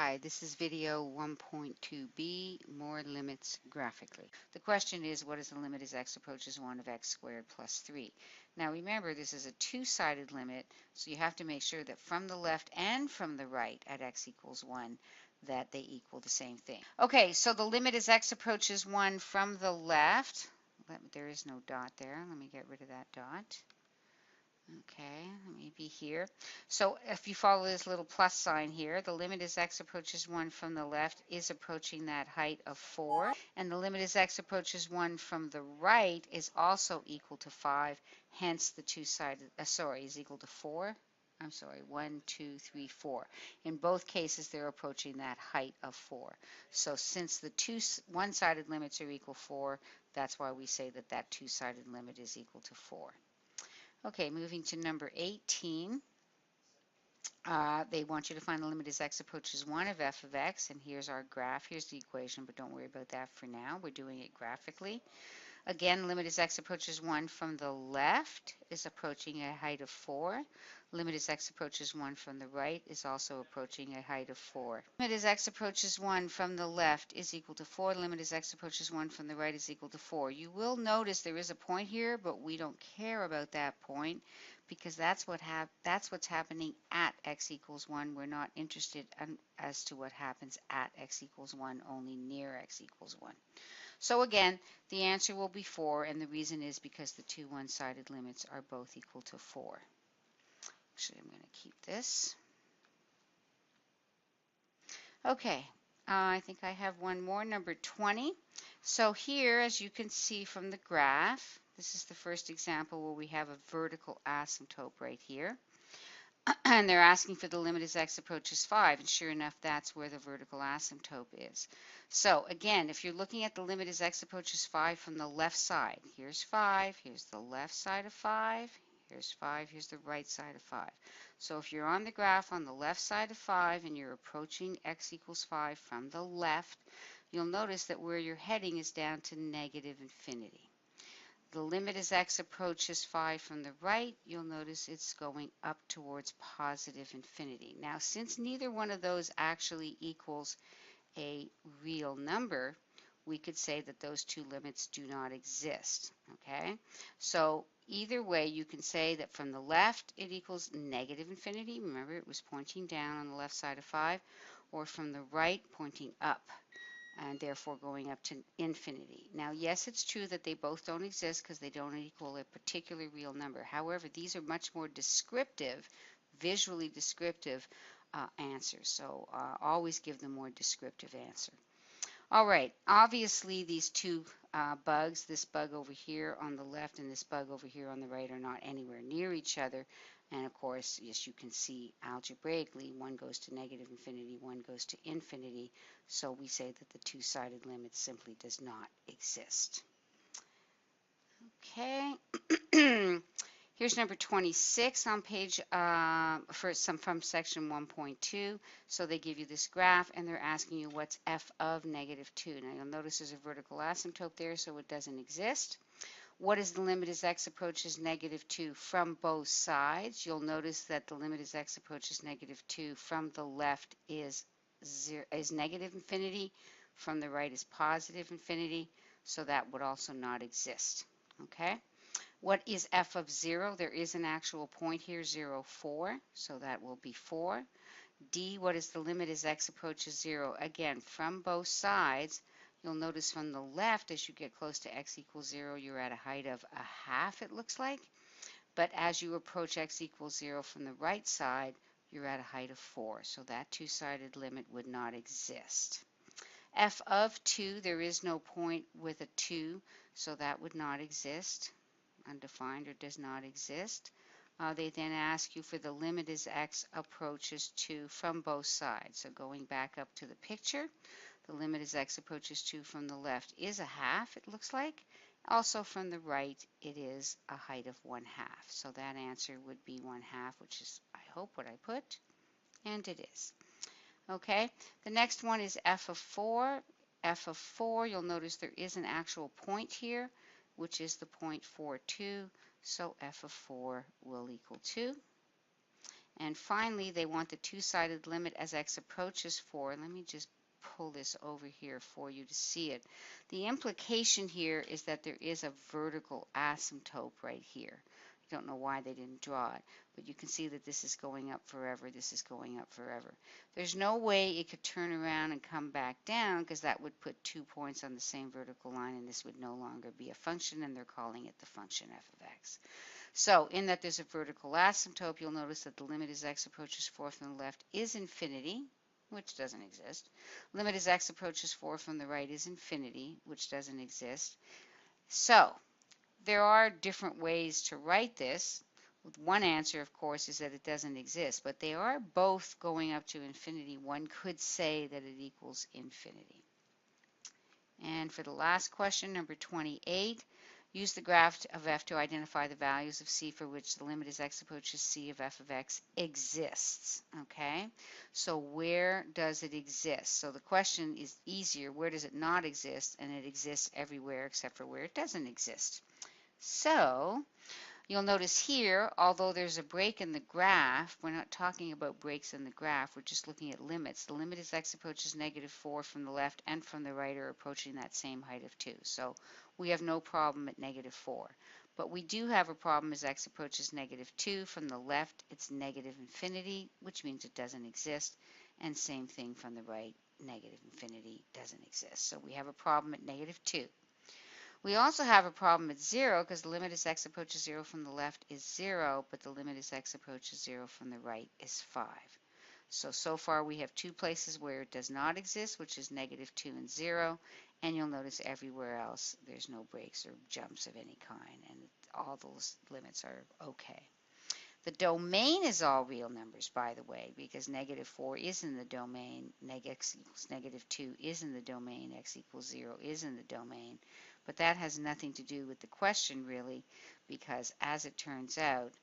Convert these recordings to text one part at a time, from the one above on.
Hi, this is video 1.2b, more limits graphically. The question is, what is the limit as x approaches 1 of x squared plus 3? Now remember, this is a two-sided limit, so you have to make sure that from the left and from the right at x equals 1, that they equal the same thing. Okay, so the limit as x approaches 1 from the left, there is no dot there, let me get rid of that dot. Okay, let me be here. So if you follow this little plus sign here, the limit as x approaches 1 from the left is approaching that height of 4. And the limit as x approaches 1 from the right is also equal to 5. Hence the two-sided, is equal to 4. I'm sorry, 1, 2, 3, 4. In both cases, they're approaching that height of 4. So since the two one-sided limits are equal 4, that's why we say that that two-sided limit is equal to 4. Okay, moving to number 18. They want you to find the limit as x approaches 1 of f of x, and here's our graph. Here's the equation, but don't worry about that for now. We're doing it graphically. Again, limit as x approaches 1 from the left is approaching a height of 4. Limit as x approaches 1 from the right is also approaching a height of 4. Limit as x approaches 1 from the left is equal to 4. Limit as x approaches 1 from the right is equal to 4. You will notice there is a point here, but we don't care about that point because that's what's happening at x equals 1. We're not interested as to what happens at x equals 1, only near x equals 1. So again, the answer will be 4, and the reason is because the two one-sided limits are both equal to 4. Actually, I'm going to keep this. Okay, I think I have one more, number 20. So here, as you can see from the graph, this is the first example where we have a vertical asymptote right here. And they're asking for the limit as x approaches 5, and sure enough, that's where the vertical asymptote is. So again, if you're looking at the limit as x approaches 5 from the left side, here's 5, here's the left side of 5, here's 5, here's the right side of 5. So if you're on the graph on the left side of 5 and you're approaching x equals 5 from the left, you'll notice that where you're heading is down to negative infinity. The limit as x approaches 5 from the right, you'll notice it's going up towards positive infinity. Now, since neither one of those actually equals a real number, we could say that those two limits do not exist. Okay? So either way, you can say that from the left it equals negative infinity. Remember, it was pointing down on the left side of 5, or from the right pointing up, and therefore going up to infinity. Now, yes, it's true that they both don't exist because they don't equal a particular real number. However, these are much more descriptive, visually descriptive answers. So always give the more descriptive answer. All right, obviously these two bugs, this bug over here on the left and this bug over here on the right, are not anywhere near each other. And of course, yes, you can see algebraically, one goes to negative infinity, one goes to infinity. So we say that the two-sided limit simply does not exist. Okay. Here's number 26 on page from section 1.2. So they give you this graph and they're asking you what's f of negative 2. Now you'll notice there's a vertical asymptote there, so it doesn't exist. What is the limit as x approaches negative 2 from both sides? You'll notice that the limit as x approaches negative 2 from the left is negative infinity, from the right is positive infinity, so that would also not exist. Okay? What is f of 0? There is an actual point here, 0, 4, so that will be 4. D, what is the limit as x approaches 0? Again, from both sides. You'll notice from the left, as you get close to x equals 0, you're at a height of a half, it looks like. But as you approach x equals 0 from the right side, you're at a height of 4. So that two-sided limit would not exist. F of 2, there is no point with a 2, so that would not exist. Undefined or does not exist. They then ask you for the limit as x approaches 2 from both sides. So going back up to the picture, the limit as x approaches 2 from the left is a half, it looks like. Also from the right, it is a height of 1/2. So that answer would be 1/2, which is, I hope, what I put, and it is. Okay, the next one is f of 4. F of 4, you'll notice there is an actual point here, which is the point 4, 2. So f of 4 will equal 2. And finally, they want the two-sided limit as x approaches 4. Let me just pull this over here for you to see it. The implication here is that there is a vertical asymptote right here. I don't know why they didn't draw it, but you can see that this is going up forever, this is going up forever. There's no way it could turn around and come back down, because that would put 2 points on the same vertical line, and this would no longer be a function, and they're calling it the function f of x. So in that there's a vertical asymptote, you'll notice that the limit as x approaches 4 from the left is infinity, which doesn't exist. Limit as x approaches 4 from the right is infinity, which doesn't exist. So there are different ways to write this. One answer, of course, is that it doesn't exist, but they are both going up to infinity. One could say that it equals infinity. And for the last question, number 28, use the graph of f to identify the values of c for which the limit as x approaches c of f of x exists. Okay, so where does it exist? So the question is easier. Where does it not exist? And it exists everywhere except for where it doesn't exist. So you'll notice here, although there's a break in the graph, we're not talking about breaks in the graph, we're just looking at limits. The limit as x approaches -4 from the left and from the right are approaching that same height of 2. So we have no problem at -4. But we do have a problem as x approaches -2 from the left. It's negative infinity, which means it doesn't exist. And same thing from the right, negative infinity doesn't exist. So we have a problem at -2. We also have a problem at 0 because the limit as x approaches 0 from the left is 0, but the limit as x approaches 0 from the right is 5. So far we have two places where it does not exist, which is -2 and 0, and you'll notice everywhere else there's no breaks or jumps of any kind, and all those limits are okay. The domain is all real numbers, by the way, because -4 is in the domain, x equals -2 is in the domain, x equals 0 is in the domain. But that has nothing to do with the question, really, because as it turns out,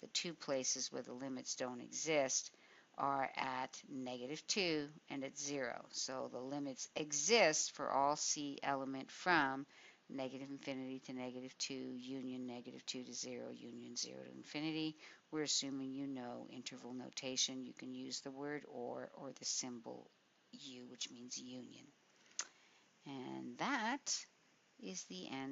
the two places where the limits don't exist are at -2 and at 0. So the limits exist for all c element from negative infinity to -2, union -2 to 0, union 0 to infinity. We're assuming you know interval notation. You can use the word or the symbol U, which means union. And that is the end.